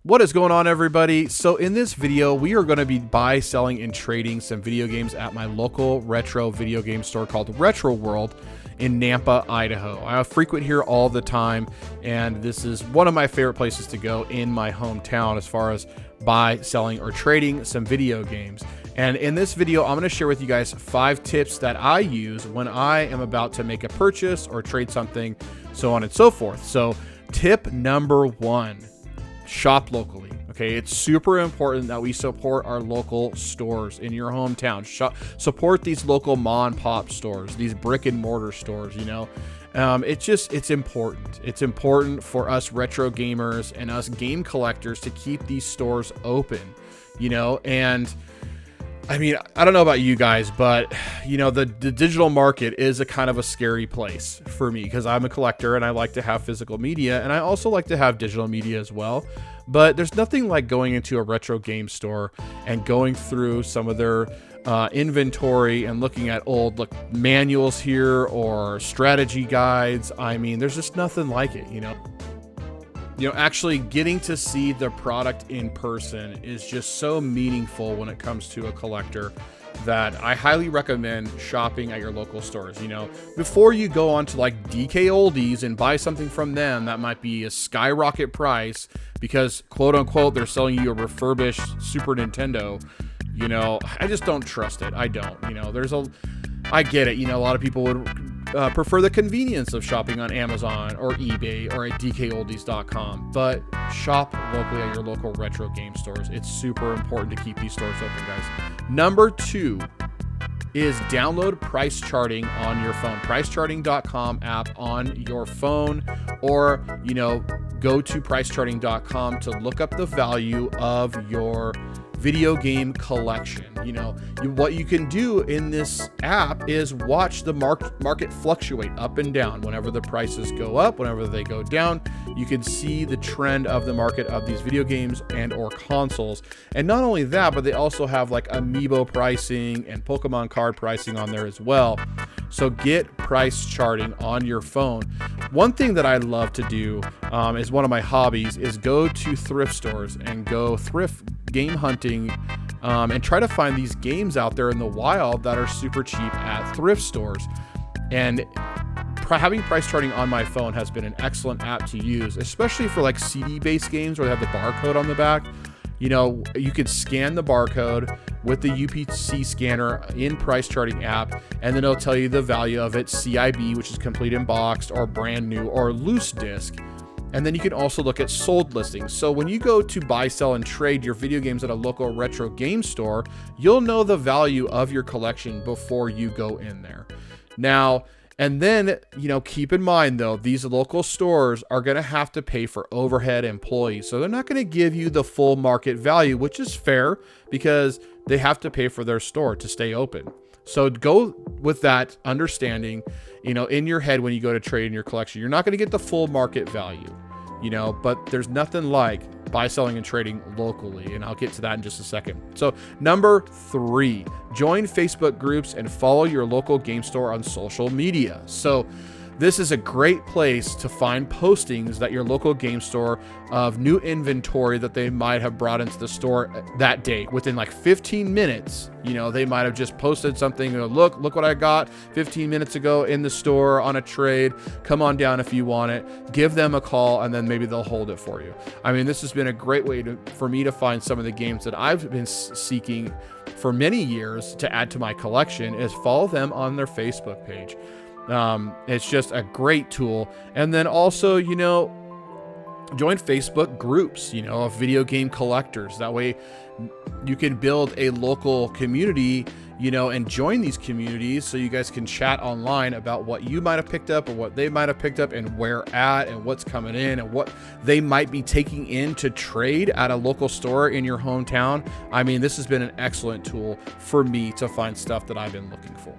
What is going on, everybody? So in this video, we are going to be buy, selling, and trading some video games at my local retro video game store called Retro World in Nampa, Idaho. I frequent here all the time, and this is one of my favorite places to go in my hometown as far as buy, selling, or trading some video games. And in this video, I'm going to share with you guys 5 tips that I use when I am about to make a purchase or trade something, so on and so forth. So tip number 1. Shop locally. Okay, it's super important that we support our local stores in your hometown. Support these local mom and pop stores, these brick and mortar stores. It's important. It's important for us retro gamers and us game collectors to keep these stores open. And I mean, I don't know about you guys, but the digital market is a kind of a scary place for me because I'm a collector and I like to have physical media, and I also like to have digital media as well. But there's nothing like going into a retro game store and going through some of their inventory and looking at old manuals here or strategy guides. I mean, there's just nothing like it, Actually getting to see the product in person is just so meaningful when it comes to a collector that I highly recommend shopping at your local stores. Before you go on to DK Oldies and buy something from them that might be a skyrocket price because quote unquote they're selling you a refurbished Super Nintendo. I just don't trust it. I don't. I get it. A lot of people would prefer the convenience of shopping on Amazon or eBay or at dkoldies.com, but shop locally at your local retro game stores. It's super important to keep these stores open, guys. Number 2 is download price charting on your phone. Pricecharting.com app on your phone, or go to pricecharting.com to look up the value of your video game collection. What you can do in this app is watch the market fluctuate up and down. Whenever the prices go up, whenever they go down, you can see the trend of the market of these video games and or consoles. And not only that, but they also have amiibo pricing and Pokemon card pricing on there as well. So get price charting on your phone. One thing that I love to do is one of my hobbies is go to thrift stores and go thrift game hunting and try to find these games out there in the wild that are super cheap at thrift stores. And having price charting on my phone has been an excellent app to use, especially for CD-based games where they have the barcode on the back. You could scan the barcode with the UPC scanner in price charting app, and then it'll tell you the value of it, CIB, which is complete in boxed or brand new or loose disc. And then you can also look at sold listings. So when you go to buy, sell, and trade your video games at a local retro game store, you'll know the value of your collection before you go in there. Now, and then, keep in mind though, these local stores are going to have to pay for overhead employees. So they're not going to give you the full market value, which is fair because they have to pay for their store to stay open. So go with that understanding, in your head when you go to trade in your collection. You're not going to get the full market value, but there's nothing like buy, selling, and trading locally. And I'll get to that in just a second. So number 3, join Facebook groups and follow your local game store on social media. So this is a great place to find postings that your local game store of new inventory that they might have brought into the store that day. Within 15 minutes, they might have just posted something. Look what I got 15 minutes ago in the store on a trade. Come on down if you want it. Give them a call, and then maybe they'll hold it for you. I mean, this has been a great way for me to find some of the games that I've been seeking for many years to add to my collection. Is follow them on their Facebook page. It's just a great tool. And then also, join Facebook groups, of video game collectors. That way you can build a local community, and join these communities so you guys can chat online about what you might have picked up or what they might have picked up and where at and what's coming in and what they might be taking in to trade at a local store in your hometown. I mean, this has been an excellent tool for me to find stuff that I've been looking for.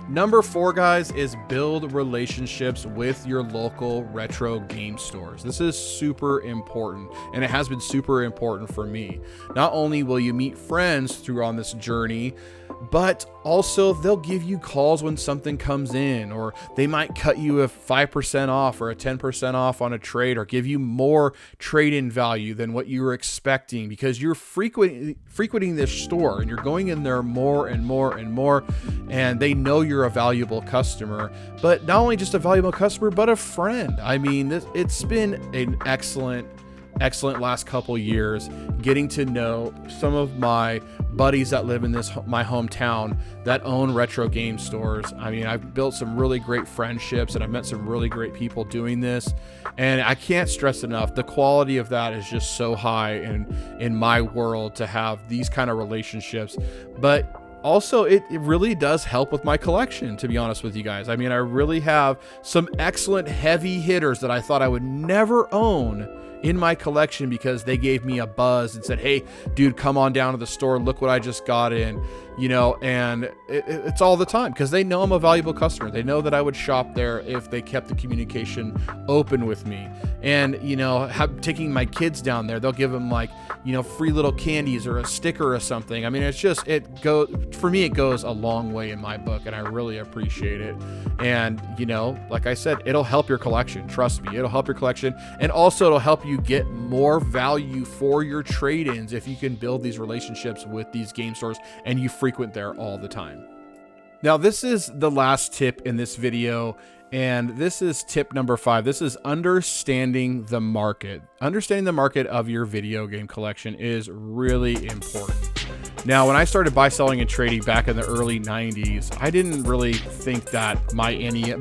Number 4, guys, is build relationships with your local retro game stores. This is super important, and it has been super important for me. Not only will you meet friends through on this journey, but also they'll give you calls when something comes in, or they might cut you a 5% off or a 10% off on a trade, or give you more trade-in value than what you were expecting, because you're frequenting this store and you're going in there more and more and more, and they know you're a valuable customer. But not only just a valuable customer, but a friend. I mean, it's been an excellent last couple years, getting to know some of my buddies that live in my hometown that own retro game stores. I mean, I've built some really great friendships, and I've met some really great people doing this, and I can't stress enough, the quality of that is just so high in my world to have these kind of relationships. But also, it really does help with my collection, to be honest with you guys. I mean, I really have some excellent heavy hitters that I thought I would never own in my collection, because they gave me a buzz and said, hey dude, come on down to the store, look what I just got in, you know. And it's all the time, because they know I'm a valuable customer. They know that I would shop there if they kept the communication open with me. And, you know, taking my kids down there, they'll give them, like, you know, free little candies or a sticker or something. I mean, it's just, for me, it goes a long way in my book, and I really appreciate it. And, you know, like I said, it'll help your collection. Trust me, it'll help your collection. And also it'll help you get more value for your trade-ins if you can build these relationships with these game stores and you frequent there all the time. Now, this is the last tip in this video, and this is tip number 5. This is understanding the market. Understanding the market of your video game collection is really important. Now, when I started buy, selling, and trading back in the early 90s, I didn't really think that my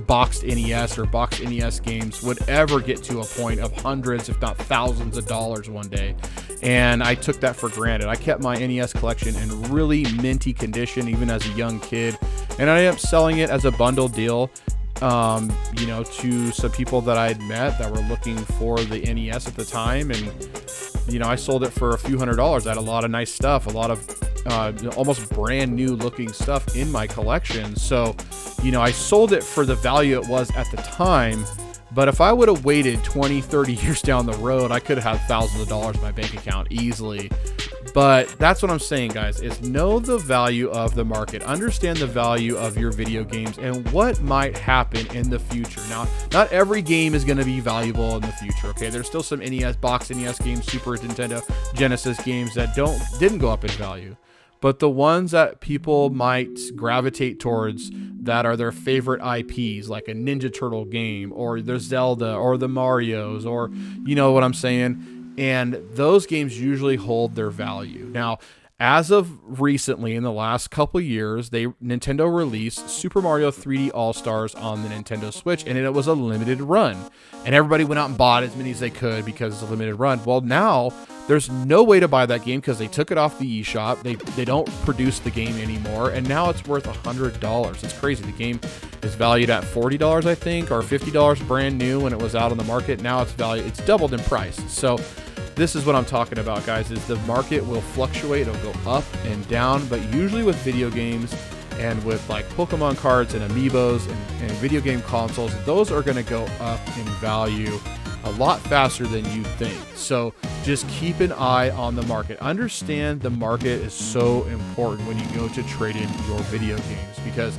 boxed NES or boxed NES games would ever get to a point of hundreds, if not thousands of dollars one day. And I took that for granted. I kept my NES collection in really minty condition, even as a young kid. And I ended up selling it as a bundle deal, you know, to some people that I had met that were looking for the NES at the time. And, you know, I sold it for a few $100s. I had a lot of nice stuff, a lot of almost brand new looking stuff in my collection. So, you know, I sold it for the value it was at the time. But if I would have waited 20, 30 years down the road, I could have had thousands of dollars in my bank account easily. But that's what I'm saying, guys, is know the value of the market. Understand the value of your video games and what might happen in the future. Now, not every game is going to be valuable in the future, okay? There's still some NES, box NES games, Super Nintendo, Genesis games that didn't go up in value. But the ones that people might gravitate towards that are their favorite IPs, like a Ninja Turtle game or the Zelda or the Marios, or, you know what I'm saying? And those games usually hold their value. Now, as of recently, in the last couple years, Nintendo released Super Mario 3D All-Stars on the Nintendo Switch, and it was a limited run. And everybody went out and bought as many as they could because it's a limited run. Well, now there's no way to buy that game because they took it off the eShop. They don't produce the game anymore, and now it's worth $100. It's crazy. The game is valued at $40, I think, or $50 brand new when it was out on the market. Now it's doubled in price. So this is what I'm talking about, guys, is the market will fluctuate. It'll go up and down, but usually with video games and with like Pokemon cards and amiibos and video game consoles, those are going to go up in value a lot faster than you think. So just keep an eye on the market. Understand the market is so important when you go to trade in your video games, because,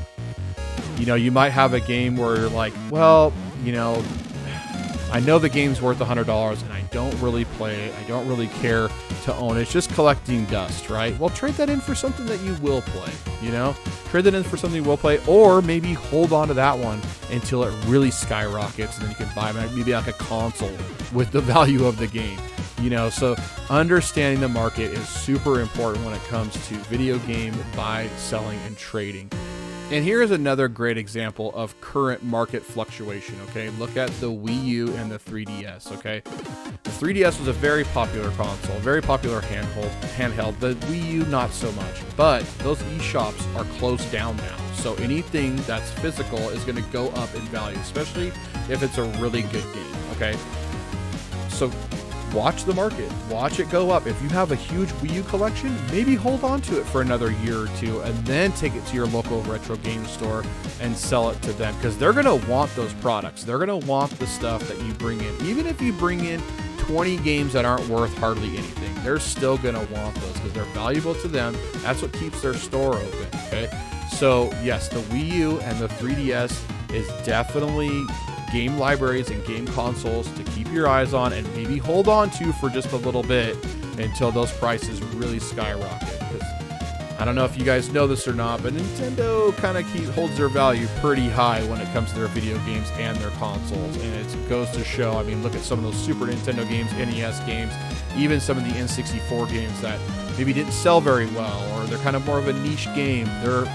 you know, you might have a game where you're like, well, you know, I know the game's worth $100 and I don't really play it. I don't really care to own it. It's just collecting dust, right? Well, trade that in for something that you will play, you know? Trade that in for something you will play, or maybe hold on to that one until it really skyrockets, and then you can buy maybe like a console with the value of the game, you know? So understanding the market is super important when it comes to video game buy, selling, and trading. And here is another great example of current market fluctuation, okay? Look at the Wii U and the 3DS, okay? The 3DS was a very popular console, very popular handheld. The Wii U, not so much. But those eShops are closed down now. So anything that's physical is going to go up in value, especially if it's a really good game, okay? So watch the market, watch it go up. If you have a huge Wii U collection, maybe hold on to it for another year or two and then take it to your local retro game store and sell it to them, because they're going to want those products. They're going to want the stuff that you bring in. Even if you bring in 20 games that aren't worth hardly anything, they're still going to want those because they're valuable to them. That's what keeps their store open, okay? So yes, the Wii U and the 3DS is definitely game libraries and game consoles to keep your eyes on and maybe hold on to for just a little bit until those prices really skyrocket. Because I don't know if you guys know this or not, but Nintendo kind of holds their value pretty high when it comes to their video games and their consoles. And it goes to show, I mean, look at some of those Super Nintendo games, NES games, even some of the N64 games that maybe didn't sell very well, or they're kind of more of a niche game. They're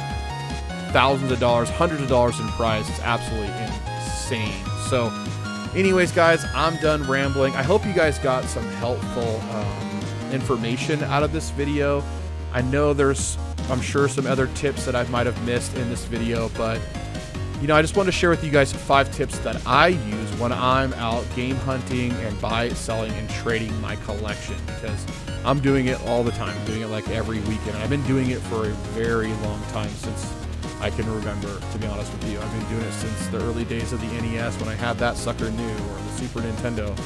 thousands of dollars, hundreds of dollars in price. It's absolutely insane. So anyways, guys, I'm done rambling. I hope you guys got some helpful information out of this video. I know I'm sure some other tips that I might have missed in this video, but I just want to share with you guys 5 tips that I use when I'm out game hunting and selling and trading my collection, because I'm doing it all the time. I'm doing it like every weekend. I've been doing it for a very long time, since I can remember, to be honest with you. I've been doing it since the early days of the NES when I had that sucker new, or the Super Nintendo.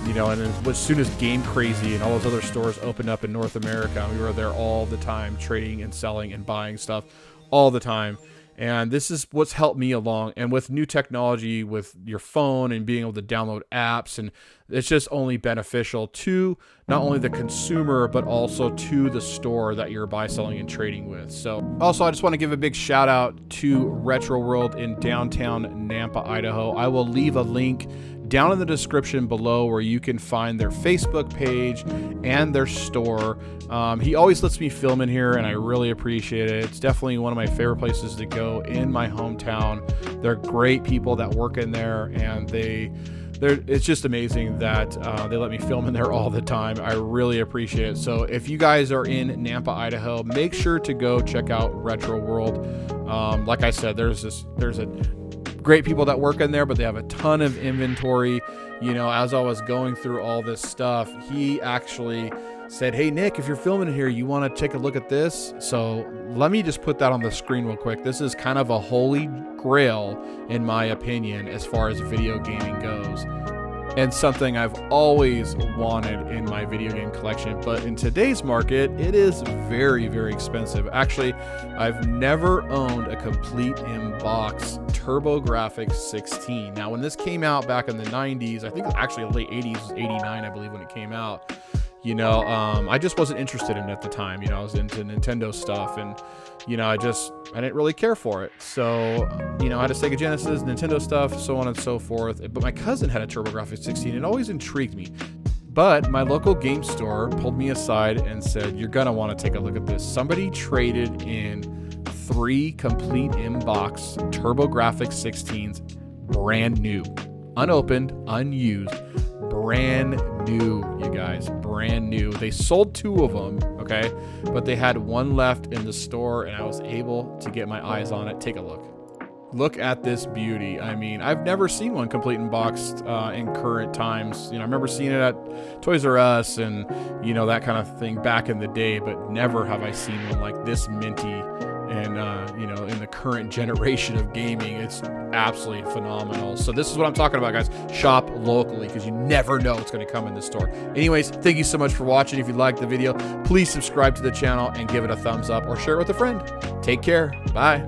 And then as soon as Game Crazy and all those other stores opened up in North America, we were there all the time, trading and selling and buying stuff all the time. And this is what's helped me along. And with new technology, with your phone and being able to download apps, and it's just only beneficial to not only the consumer, but also to the store that you're selling and trading with. So also, I just want to give a big shout out to Retro World in downtown Nampa, Idaho. I will leave a link down in the description below where you can find their Facebook page and their store. He always lets me film in here, and I really appreciate it. It's definitely one of my favorite places to go in my hometown. They're great people that work in there, and it's just amazing that they let me film in there all the time. I really appreciate it. So if you guys are in Nampa, Idaho, make sure to go check out Retro World. Like I said, there's a great people that work in there, but they have a ton of inventory. As I was going through all this stuff, he actually said, "Hey Nick, if you're filming here, you want to take a look at this?" So let me just put that on the screen real quick. This is kind of a holy grail, in my opinion, as far as video gaming goes, and something I've always wanted in my video game collection. But in today's market, it is very, very expensive. Actually, I've never owned a complete in-box TurboGrafx 16. Now, when this came out back in the 90s, I think actually late 80s, 89, I believe, when it came out. I just wasn't interested in it at the time. I was into Nintendo stuff, and I didn't really care for it. So I had a Sega Genesis, Nintendo stuff, so on and so forth. But my cousin had a TurboGrafx 16. It always intrigued me. But my local game store pulled me aside and said, "You're gonna want to take a look at this." Somebody traded in 3 complete in-box TurboGrafx 16s, brand new, unopened, unused, brand new, you guys, brand new. They sold 2 of them, okay, but they had 1 left in the store, and I was able to get my eyes on it. Take a look at this beauty. I mean, I've never seen one complete in boxed in current times. I remember seeing it at Toys R Us and that kind of thing back in the day, but never have I seen one like this minty. And in the current generation of gaming, it's absolutely phenomenal. So this is what I'm talking about, guys. Shop locally, because you never know what's going to come in the store. Anyways, thank you so much for watching. If you liked the video, please subscribe to the channel and give it a thumbs up, or share it with a friend. Take care. Bye.